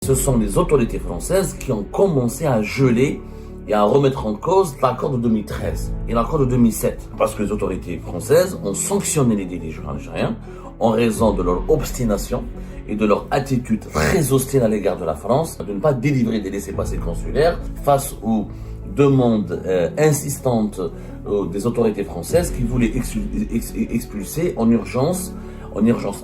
Ce sont les autorités françaises qui ont commencé à geler et à remettre en cause l'accord de 2013 et l'accord de 2007. Parce que les autorités françaises ont sanctionné les dirigeants algériens en raison de leur obstination et de leur attitude très hostile à l'égard de la France, de ne pas délivrer des laissez-passer consulaires face aux demandes insistantes des autorités françaises qui voulaient expulser en urgence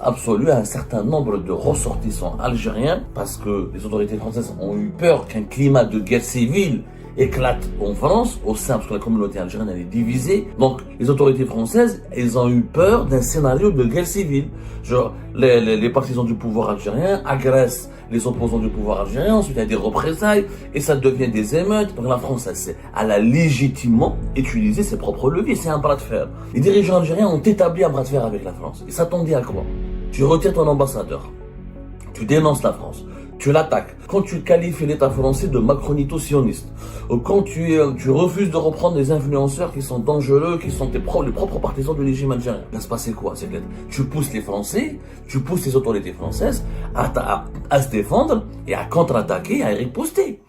absolue un certain nombre de ressortissants algériens parce que les autorités françaises ont eu peur qu'un climat de guerre civile éclate en France, au sein, parce que la communauté algérienne elle est divisée. Donc, les autorités françaises, elles ont eu peur d'un scénario de guerre civile. Genre, les partisans du pouvoir algérien agressent les opposants du pouvoir algérien, ensuite il y a des représailles, et ça devient des émeutes. Donc la France, elle a légitimement utilisé ses propres leviers, c'est un bras de fer. Les dirigeants algériens ont établi un bras de fer avec la France. Ils s'attendaient à quoi? Tu retires ton ambassadeur, tu dénonces la France, tu l'attaques, quand tu qualifies l'État français de macronito-sioniste, ou quand tu refuses de reprendre des influenceurs qui sont dangereux, qui sont les propres partisans du régime algérien. Il va se passer quoi? C'est que tu pousses les Français, tu pousses les autorités françaises à se défendre et à contre-attaquer, à riposter.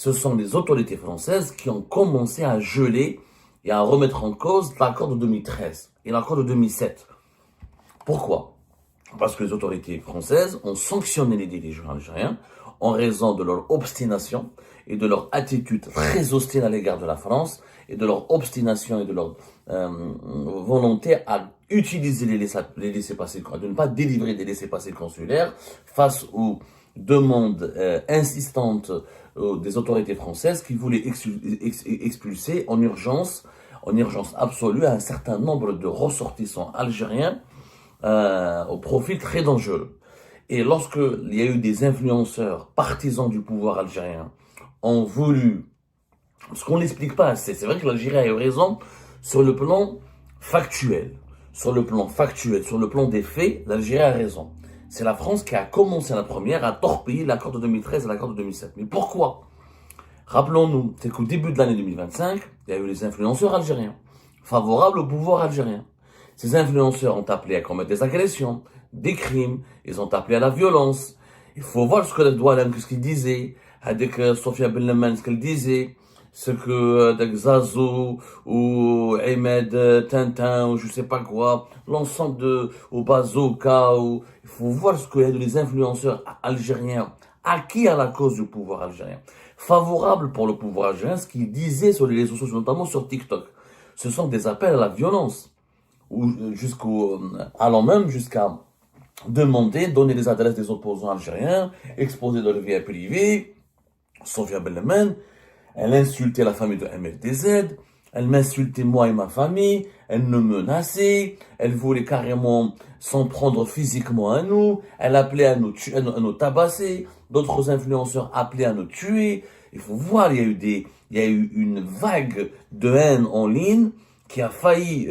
Ce sont les autorités françaises qui ont commencé à geler et à remettre en cause l'accord de 2013 et l'accord de 2007. Pourquoi? Parce que les autorités françaises ont sanctionné les dirigeants algériens en raison de leur obstination et de leur attitude très hostile à l'égard de la France et de leur obstination et de leur volonté à utiliser les laissez-passer, de ne pas délivrer des laissez-passer consulaires face aux demandes insistantes des autorités françaises qui voulaient expulser en urgence absolue un certain nombre de ressortissants algériens au profil très dangereux. Et lorsque il y a eu des influenceurs partisans du pouvoir algérien ont voulu, ce qu'on n'explique pas assez, c'est vrai que l'Algérie a eu raison sur le plan factuel, sur le plan des faits, l'Algérie a raison. C'est la France qui a commencé la première à torpiller l'accord de 2013 et l'accord de 2007. Mais pourquoi? Rappelons-nous, c'est qu'au début de l'année 2025, il y a eu les influenceurs algériens, favorables au pouvoir algérien. Ces influenceurs ont appelé à commettre des agressions, des crimes, ils ont appelé à la violence. Il faut voir ce que le Doualem, ce qu'il disait, avec Sofia Benleman, ce qu'elle disait, ce que Zazo ou Ahmed Tintin ou je sais pas quoi, l'ensemble ou Bazooka, il faut voir ce qu'il y a des influenceurs algériens acquis à la cause du pouvoir algérien, favorables pour le pouvoir algérien, ce qu'ils disaient sur les réseaux sociaux, notamment sur TikTok. Ce sont des appels à la violence, ou allant même jusqu'à donner les adresses des opposants algériens, exposer leur vie privée. Sofia Benleman, elle insultait la famille de MFDZ, elle m'insultait moi et ma famille, elle nous menaçait, elle voulait carrément s'en prendre physiquement à nous, elle appelait à nous tabasser, d'autres influenceurs appelaient à nous tuer. Il faut voir, il y a eu une vague de haine en ligne qui a failli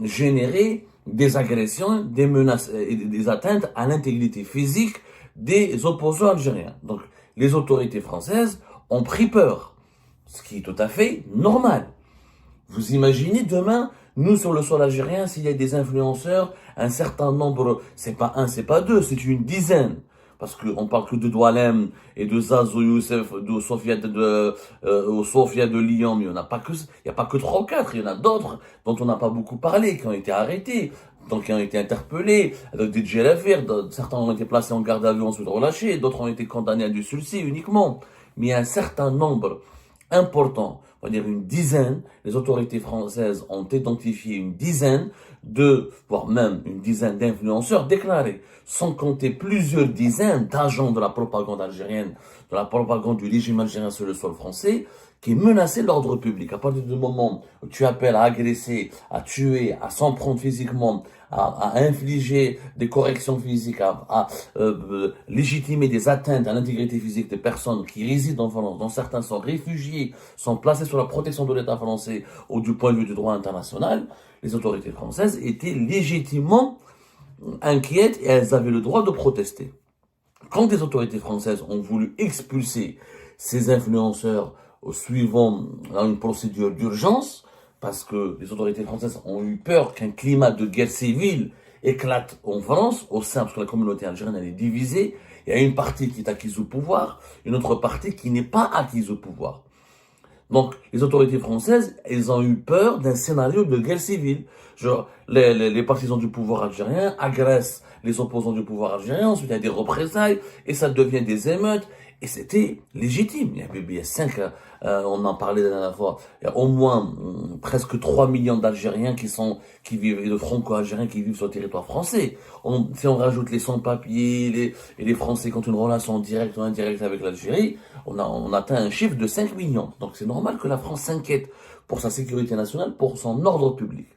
générer des agressions, des menaces et des atteintes à l'intégrité physique des opposants algériens. Donc, les autorités françaises ont pris peur, ce qui est tout à fait normal. Vous imaginez demain, nous sur le sol algérien, s'il y a des influenceurs, un certain nombre, c'est pas un, c'est pas deux, c'est une dizaine. Parce qu'on parle que de Doualem et de Zazo Youssef, de Sofia de Lyon, mais il n'y a pas que 3 ou 4, il y en a d'autres dont on n'a pas beaucoup parlé, qui ont été arrêtés, donc qui ont été interpellés, avec des GLFR, certains ont été placés en garde à vue, ensuite relâchés, d'autres ont été condamnés à du sursis uniquement. Mais il y a un certain nombre important, on va dire une dizaine, les autorités françaises ont identifié une dizaine voire même une dizaine d'influenceurs déclarés, sans compter plusieurs dizaines d'agents de la propagande algérienne, de la propagande du régime algérien sur le sol français, qui menaçaient l'ordre public. À partir du moment où tu appelles à agresser, à tuer, à s'en prendre physiquement, à infliger des corrections physiques, à légitimer des atteintes à l'intégrité physique des personnes qui résident en France, dont certains sont réfugiés, sont placés sous la protection de l'État français ou du point de vue du droit international, les autorités françaises étaient légitimement inquiètes et elles avaient le droit de protester. Quand les autorités françaises ont voulu expulser ces influenceurs suivant une procédure d'urgence, parce que les autorités françaises ont eu peur qu'un climat de guerre civile éclate en France, au sein, parce que la communauté algérienne, elle est divisée. Il y a une partie qui est acquise au pouvoir, une autre partie qui n'est pas acquise au pouvoir. Donc, les autorités françaises, elles ont eu peur d'un scénario de guerre civile. Genre, les partisans du pouvoir algérien agressent les opposants du pouvoir algérien, ensuite il y a des représailles, et ça devient des émeutes. Et c'était légitime. Il y a 5, on en parlait la dernière fois, il y a au moins presque 3 millions d'Algériens qui vivent, et de Franco-Algériens qui vivent sur le territoire français. Si on rajoute les sans-papiers, et les Français qui ont une relation directe ou indirecte avec l'Algérie, on atteint un chiffre de 5 millions. Donc c'est normal que la France s'inquiète pour sa sécurité nationale, pour son ordre public.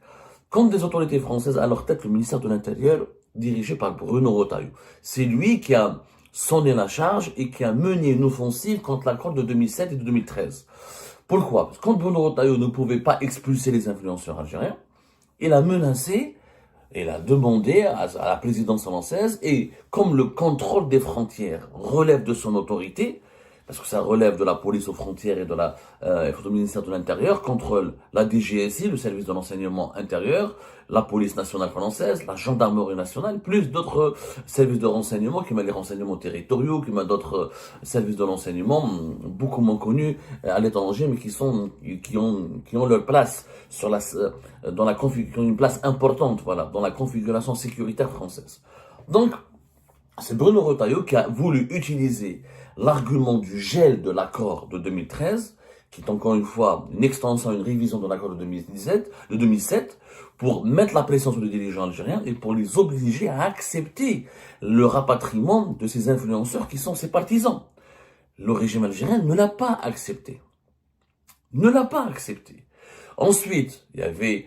Quand des autorités françaises à leur tête le ministère de l'Intérieur, dirigé par Bruno Retailleau, c'est lui qui a sonné la charge et qui a mené une offensive contre l'accord de 2007 et de 2013. Pourquoi? Parce que quand Bruno Retailleau ne pouvait pas expulser les influenceurs algériens, il a menacé, il a demandé à la présidence française, et comme le contrôle des frontières relève de son autorité, parce que ça relève de la police aux frontières et du ministère de l'Intérieur, contrôle la DGSI, le service de renseignement intérieur, la police nationale française, la gendarmerie nationale, plus d'autres services de renseignement, qui mettent les renseignements territoriaux, qui mettent d'autres services de renseignement, beaucoup moins connus à l'étranger, mais qui ont leur place qui ont une place importante, voilà, dans la configuration sécuritaire française. Donc, c'est Bruno Retailleau qui a voulu utiliser l'argument du gel de l'accord de 2013, qui est encore une fois une extension, une révision de l'accord de 2007, pour mettre la pression sur les dirigeants algériens et pour les obliger à accepter le rapatriement de ces influenceurs qui sont ses partisans. Le régime algérien ne l'a pas accepté. Ne l'a pas accepté. Ensuite, il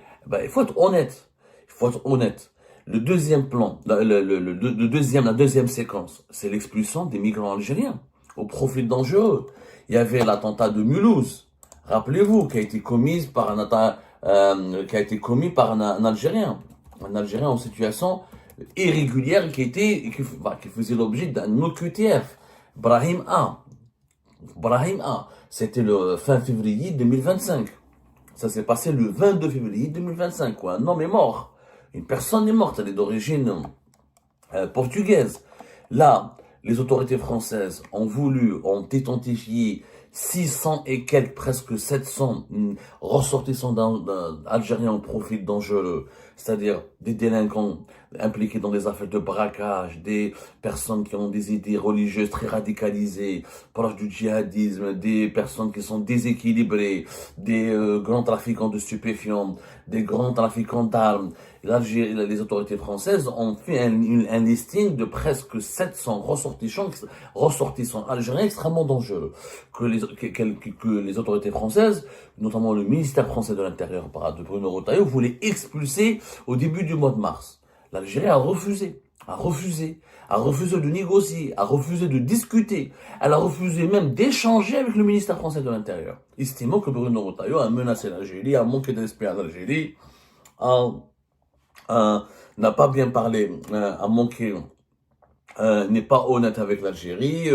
faut être honnête. Il faut être honnête. Le deuxième plan, la deuxième séquence, c'est l'expulsion des migrants algériens au profil dangereux. Il y avait l'attentat de Mulhouse, rappelez-vous, qui a été commis par un Algérien, en situation irrégulière qui faisait l'objet d'un OQTF, Brahim A. C'était le fin février 2025. Ça s'est passé le 22 février 2025, quoi. Un homme est mort. Une personne est morte, elle est d'origine portugaise. Là, les autorités françaises ont identifié 600 et quelques, presque 700 ressortissants algériens au profil dangereux, c'est-à-dire des délinquants impliqués dans des affaires de braquage, des personnes qui ont des idées religieuses très radicalisées, proches du djihadisme, des personnes qui sont déséquilibrées, des grands trafiquants de stupéfiants, des grands trafiquants d'armes. Les autorités françaises ont fait un listing de presque 700 ressortissants algériens extrêmement dangereux que les autorités françaises, notamment le ministère français de l'Intérieur de Bruno Retailleau, voulaient expulser au début du mois de mars. L'Algérie a refusé de négocier, a refusé de discuter. Elle a refusé même d'échanger avec le ministère français de l'Intérieur, estimant que Bruno Retailleau a menacé l'Algérie, a manqué de respect à l'Algérie, n'a pas bien parlé, a manqué, n'est pas honnête avec l'Algérie,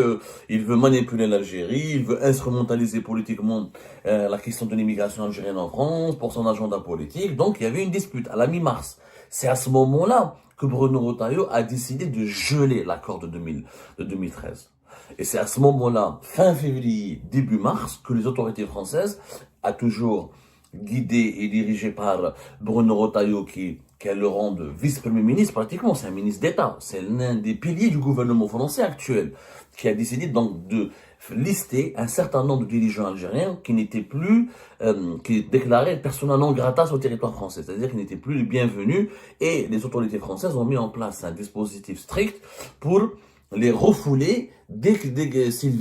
il veut manipuler l'Algérie, il veut instrumentaliser politiquement la question de l'immigration algérienne en France pour son agenda politique. Donc il y avait une dispute à la mi-mars. C'est à ce moment-là que Bruno Retailleau a décidé de geler l'accord de 2013. Et c'est à ce moment-là, fin février, début mars, que les autorités françaises, a toujours guidées et dirigées par Bruno Retailleau, qui a le rang de vice-premier ministre pratiquement, c'est un ministre d'État, c'est l'un des piliers du gouvernement français actuel, qui a décidé donc de lister un certain nombre de dirigeants algériens qui n'étaient plus, qui déclaraient persona non grata sur le territoire français, c'est-à-dire qu'ils n'étaient plus les bienvenus, et les autorités françaises ont mis en place un dispositif strict pour les refouler dès s'ils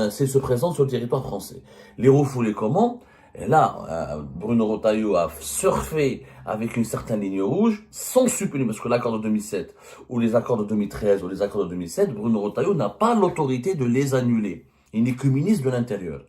se présentent sur le territoire français. Les refouler comment? Et là, Bruno Retailleau a surfé avec une certaine ligne rouge, sans supprimer, parce que l'accord de 2007, ou les accords de 2013, ou les accords de 2007, Bruno Retailleau n'a pas l'autorité de les annuler. Il n'est que ministre de l'Intérieur.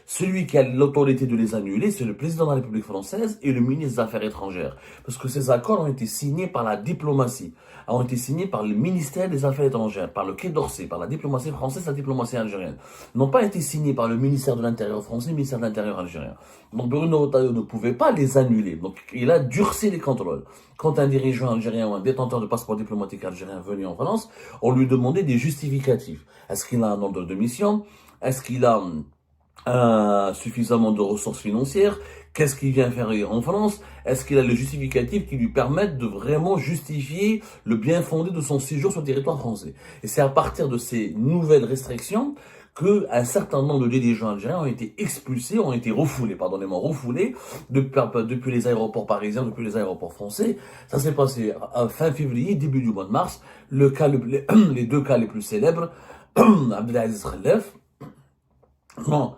Celui qui a l'autorité de les annuler, c'est le président de la République française et le ministre des Affaires étrangères. Parce que ces accords ont été signés par la diplomatie, ont été signés par le ministère des Affaires étrangères, par le Quai d'Orsay, par la diplomatie française, la diplomatie algérienne. N'ont pas été signés par le ministère de l'Intérieur français, le ministère de l'Intérieur algérien. Donc Bruno Retailleau ne pouvait pas les annuler. Donc il a durci les contrôles. Quand un dirigeant algérien ou un détenteur de passeport diplomatique algérien venu en France, on lui demandait des justificatifs. Est-ce qu'il a un ordre de mission? Est-ce qu'il a suffisamment de ressources financières? Qu'est-ce qu'il vient faire en France? Est-ce qu'il a le justificatif qui lui permettent de vraiment justifier le bien fondé de son séjour sur le territoire français? Et c'est à partir de ces nouvelles restrictions qu'un certain nombre de dirigeants algériens ont été expulsés, ont été refoulés depuis les aéroports parisiens, depuis les aéroports français. Ça s'est passé fin février, début du mois de mars. Les deux cas les plus célèbres, Abdelaziz Khelef, non,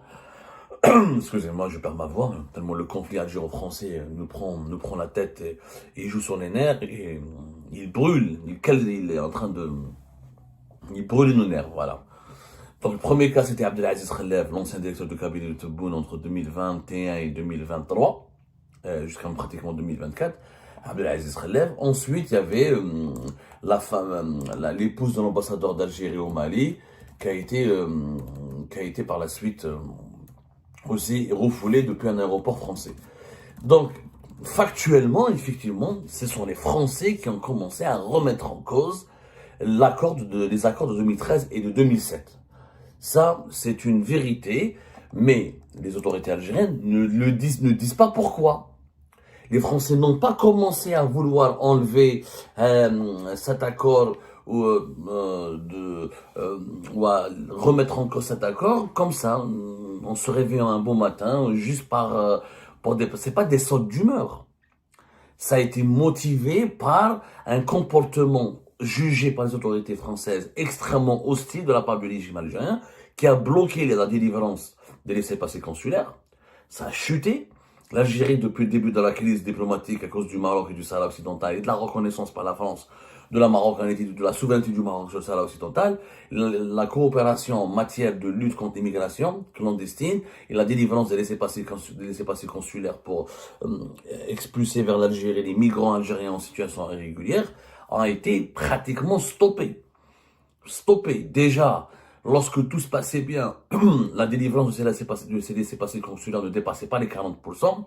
excusez-moi, je perds ma voix, tellement le conflit algéro-français nous prend la tête et joue sur les nerfs, et il brûle, il est en train de... Il brûle nos nerfs, voilà. Donc le premier cas, c'était Abdelaziz Khelef, l'ancien directeur de cabinet de Tebboune entre 2021 et 2023, jusqu'à pratiquement 2024. Abdelaziz Khelef. Ensuite, il y avait l'épouse de l'ambassadeur d'Algérie au Mali, qui a été par la suite aussi refoulé depuis un aéroport français. Donc, factuellement, effectivement, ce sont les Français qui ont commencé à remettre en cause les accords de 2013 et de 2007. Ça, c'est une vérité, mais les autorités algériennes ne disent pas pourquoi. Les Français n'ont pas commencé à vouloir enlever cet accord ou à remettre en cause cet accord comme ça, en se réveillant un bon matin, juste c'est pas des sautes d'humeur. Ça a été motivé par un comportement jugé par les autorités françaises extrêmement hostile de la part du régime algérien, qui a bloqué la délivrance des laissez-passer consulaires. Ça a chuté. L'Algérie, depuis le début de la crise diplomatique à cause du Maroc et du Sahara occidental et de la reconnaissance par la France de la marocanité, de la souveraineté du Maroc sur le Sahara occidental, la coopération en matière de lutte contre l'immigration clandestine et la délivrance des laissez-passer consulaires pour expulser vers l'Algérie les migrants algériens en situation irrégulière a été pratiquement stoppée. Déjà, lorsque tout se passait bien, la délivrance de ces laissez-passer consulaires ne dépassait pas les 40%.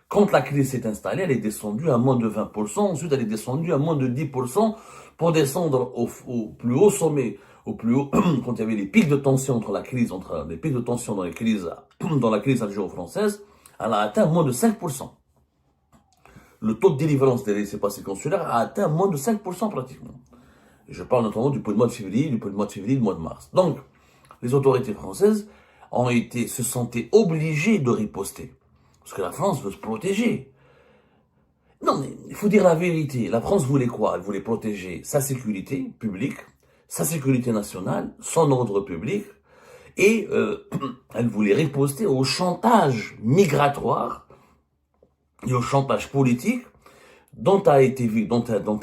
Quand la crise s'est installée, elle est descendue à moins de 20%. Ensuite, elle est descendue à moins de 10% pour descendre au plus haut sommet, au plus haut, quand il y avait les pics de tension dans la crise algéro-française, elle a atteint moins de 5%. Le taux de délivrance des laissez-passer consulaires a atteint moins de 5% pratiquement. Je parle notamment du mois de février, du mois de mars. Donc, les autorités françaises se sentaient obligées de riposter. Parce que la France veut se protéger. Non, mais il faut dire la vérité. La France voulait quoi? Elle voulait protéger sa sécurité publique, sa sécurité nationale, son ordre public, et elle voulait riposter au chantage migratoire et au chantage politique dont elle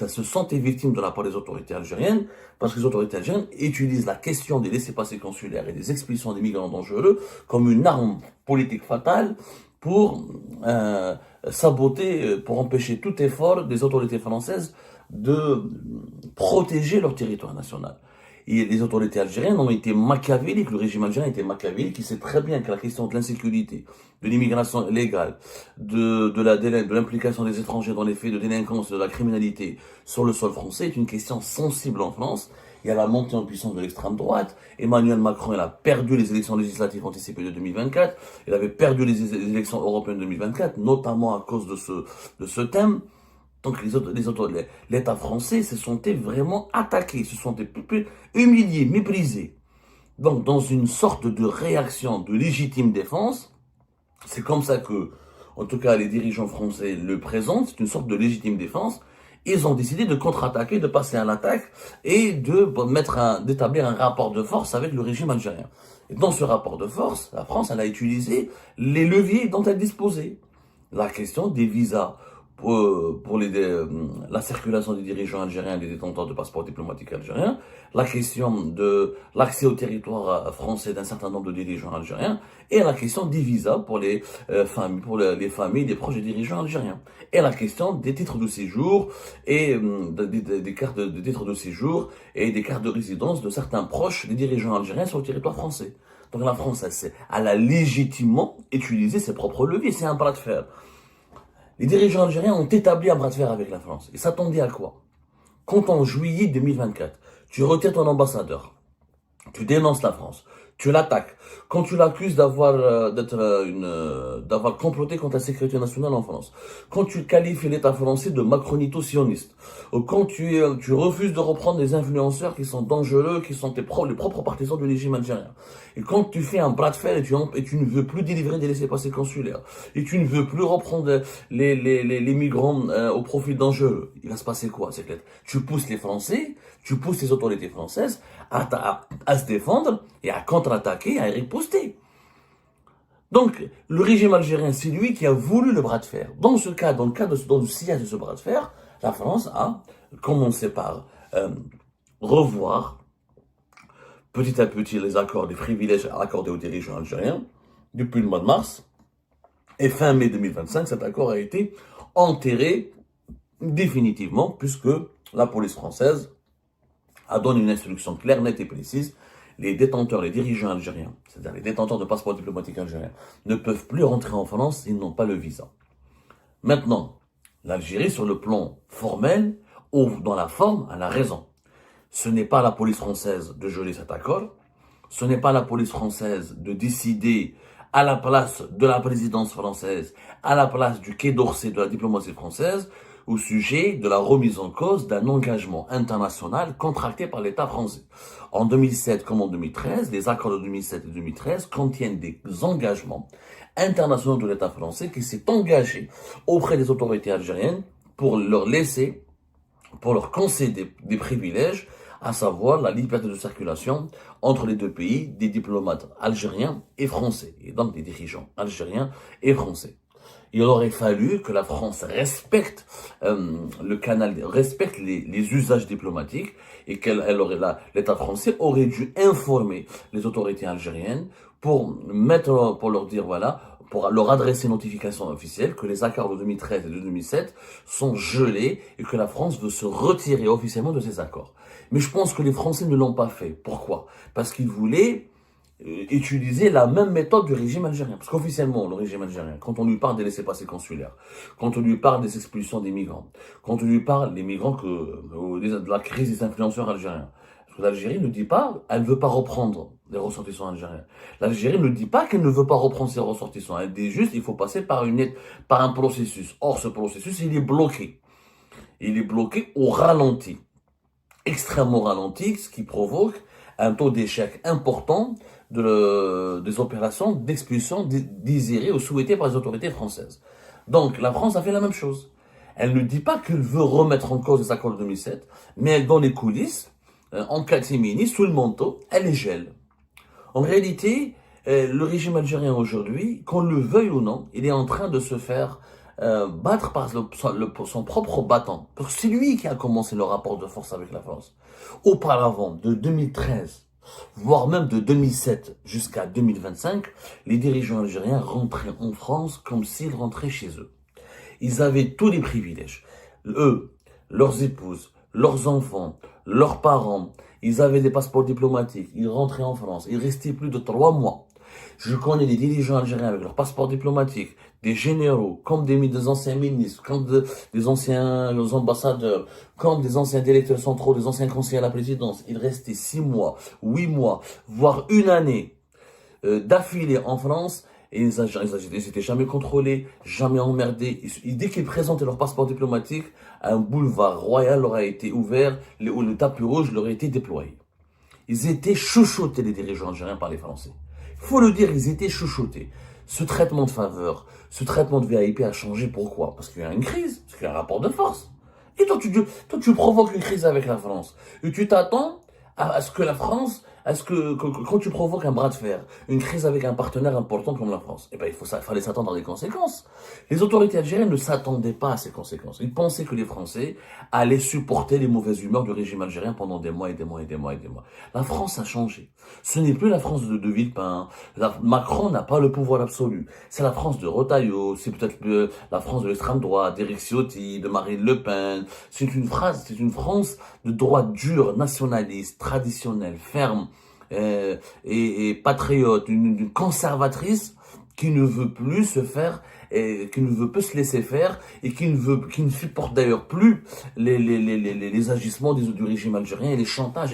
se sentait victime de la part des autorités algériennes, parce que les autorités algériennes utilisent la question des laissez-passer consulaires et des expulsions des migrants dangereux comme une arme politique fatale pour saboter, pour empêcher tout effort des autorités françaises de protéger leur territoire national. Et les autorités algériennes ont été machiavéliques, le régime algérien était machiavélique, il sait très bien que la question de l'insécurité, de l'immigration illégale, de l'implication des étrangers dans les faits de délinquance, de la criminalité sur le sol français est une question sensible en France. Il y a la montée en puissance de l'extrême droite. Emmanuel Macron, il a perdu les élections législatives anticipées de 2024. Il avait perdu les élections européennes de 2024, notamment à cause de ce thème. Donc l'État français se sentait vraiment attaqué, se sentait humilié, méprisé. Donc dans une sorte de réaction de légitime défense, c'est comme ça que, en tout cas les dirigeants français le présentent, c'est une sorte de légitime défense. Ils ont décidé de contre-attaquer, de passer à l'attaque et d'établir un rapport de force avec le régime algérien. Et dans ce rapport de force, la France, elle a utilisé les leviers dont elle disposait. La question des visas la circulation des dirigeants algériens et des détenteurs de passeports diplomatiques algériens, la question de l'accès au territoire français d'un certain nombre de dirigeants algériens, et la question des visas pour les familles des proches des dirigeants algériens, et la question des titres de séjour et des cartes de titres de séjour et des cartes de résidence de certains proches des dirigeants algériens sur le territoire français. Donc la France, elle a légitimement utilisé ses propres leviers, c'est un bras de fer. Les dirigeants algériens ont établi un bras de fer avec la France. Ils s'attendaient à quoi? Quand en juillet 2024, tu retires ton ambassadeur, tu dénonces la France, tu l'attaques, quand tu l'accuses d'avoir comploté contre la sécurité nationale en France, quand tu qualifies l'État français de macronito-sioniste, quand tu refuses de reprendre des influenceurs qui sont dangereux, qui sont les propres partisans du régime algérien, et quand tu fais un bras de fer et tu ne veux plus délivrer des laissez-passer consulaires, et tu ne veux plus reprendre les migrants au profit dangereux, il va se passer quoi? C'est clair. Tu pousses les Français, tu pousses les autorités françaises à se défendre et à contre-attaquer, à riposter. Donc, le régime algérien, c'est lui qui a voulu le bras de fer. Dans le sillage de ce bras de fer, la France a commencé par revoir petit à petit les accords, les privilèges accordés aux dirigeants algériens depuis le mois de mars. Et fin mai 2025, cet accord a été enterré définitivement puisque la police française a donné une instruction claire, nette et précise. Les détenteurs, les dirigeants algériens, c'est-à-dire les détenteurs de passeports diplomatiques algériens, ne peuvent plus rentrer en France s'ils n'ont pas le visa. Maintenant, l'Algérie, sur le plan formel ou dans la forme, elle a raison. Ce n'est pas la police française de geler cet accord. Ce n'est pas la police française de décider à la place de la présidence française, à la place du Quai d'Orsay de la diplomatie française, au sujet de la remise en cause d'un engagement international contracté par l'État français. En 2007 comme en 2013, les accords de 2007 et 2013 contiennent des engagements internationaux de l'État français qui s'est engagé auprès des autorités algériennes pour leur concéder des privilèges, à savoir la liberté de circulation entre les deux pays, des diplomates algériens et français, et donc des dirigeants algériens et français. Il aurait fallu que la France respecte le canal, respecte les usages diplomatiques et l'État français aurait dû informer les autorités algériennes pour leur dire pour leur adresser une notification officielle que les accords de 2013 et de 2007 sont gelés et que la France veut se retirer officiellement de ces accords. Mais je pense que les Français ne l'ont pas fait. Pourquoi? Parce qu'ils voulaient utiliser la même méthode du régime algérien. Parce qu'officiellement, le régime algérien, quand on lui parle des laissez-passer consulaires, quand on lui parle des expulsions des migrants, quand on lui parle des migrants de la crise des influenceurs algériens, parce que l'Algérie ne dit pas, elle ne veut pas reprendre les ressortissants algériens. L'Algérie ne dit pas qu'elle ne veut pas reprendre ses ressortissants. Elle dit juste qu'il faut passer par un processus. Or, ce processus, il est bloqué. Il est bloqué au ralenti. Extrêmement ralenti, ce qui provoque un taux d'échec important des opérations d'expulsion désirées ou souhaitées par les autorités françaises. Donc, la France a fait la même chose. Elle ne dit pas qu'elle veut remettre en cause les accords de 2007, mais dans les coulisses, en catimini, sous le manteau, elle les gèle. En réalité, le régime algérien aujourd'hui, qu'on le veuille ou non, il est en train de se faire battre par son propre battant. Parce que c'est lui qui a commencé le rapport de force avec la France. Auparavant, de 2013, voire même de 2007 jusqu'à 2025, les dirigeants algériens rentraient en France comme s'ils rentraient chez eux. Ils avaient tous les privilèges. Eux, leurs épouses, leurs enfants, leurs parents, ils avaient des passeports diplomatiques, ils rentraient en France, ils restaient plus de 3 mois. Je connais des dirigeants algériens avec leurs passeports diplomatiques, des généraux, comme des anciens ministres, comme des anciens ambassadeurs, comme des anciens directeurs centraux, des anciens conseillers à la présidence. Ils restaient 6 mois, 8 mois, voire une année d'affilée en France. Et ils n'étaient jamais contrôlés, jamais emmerdés. Dès qu'ils présentaient leur passeport diplomatique, un boulevard royal leur a été ouvert, où le tapis rouge leur a été déployé. Ils étaient chouchoutés, les dirigeants algériens, par les Français. Il faut le dire, ils étaient chouchoutés. Ce traitement de faveur, ce traitement de VIP a changé. Pourquoi? Parce qu'il y a une crise, parce qu'il y a un rapport de force. Et toi, tu provoques une crise avec la France. Et tu t'attends à ce que la France Est-ce que quand tu provoques un bras de fer, une crise avec un partenaire important comme la France, eh ben, fallait s'attendre à des conséquences. Les autorités algériennes ne s'attendaient pas à ces conséquences. Ils pensaient que les Français allaient supporter les mauvaises humeurs du régime algérien pendant des mois et des mois et des mois et des mois. La France a changé. Ce n'est plus la France de Villepin. Macron n'a pas le pouvoir absolu. C'est la France de Retailleau, c'est peut-être la France de l'extrême droite, d'Éric Ciotti, de Marine Le Pen. C'est une France de droite dure, nationaliste, traditionnelle, ferme et patriote, une conservatrice qui ne veut plus se faire, et qui ne veut plus se laisser faire et qui ne supporte d'ailleurs plus les agissements du régime algérien et les chantages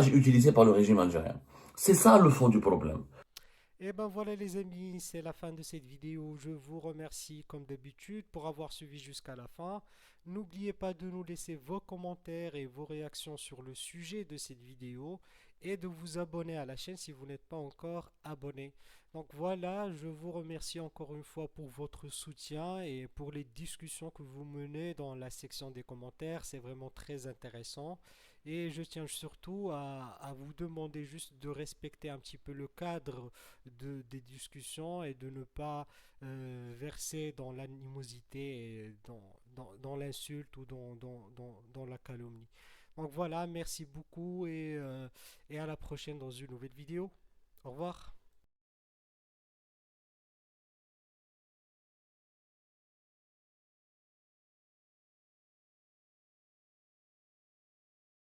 utilisés par le régime algérien. C'est ça le fond du problème. Et ben voilà les amis, c'est la fin de cette vidéo. Je vous remercie comme d'habitude pour avoir suivi jusqu'à la fin. N'oubliez pas de nous laisser vos commentaires et vos réactions sur le sujet de cette vidéo et de vous abonner à la chaîne si vous n'êtes pas encore abonné. Donc voilà, je vous remercie encore une fois pour votre soutien et pour les discussions que vous menez dans la section des commentaires. C'est vraiment très intéressant. Et je tiens surtout à vous demander juste de respecter un petit peu le cadre des discussions et de ne pas verser dans l'animosité, et dans l'insulte ou dans la calomnie. Donc voilà, merci beaucoup et à la prochaine dans une nouvelle vidéo. Au revoir.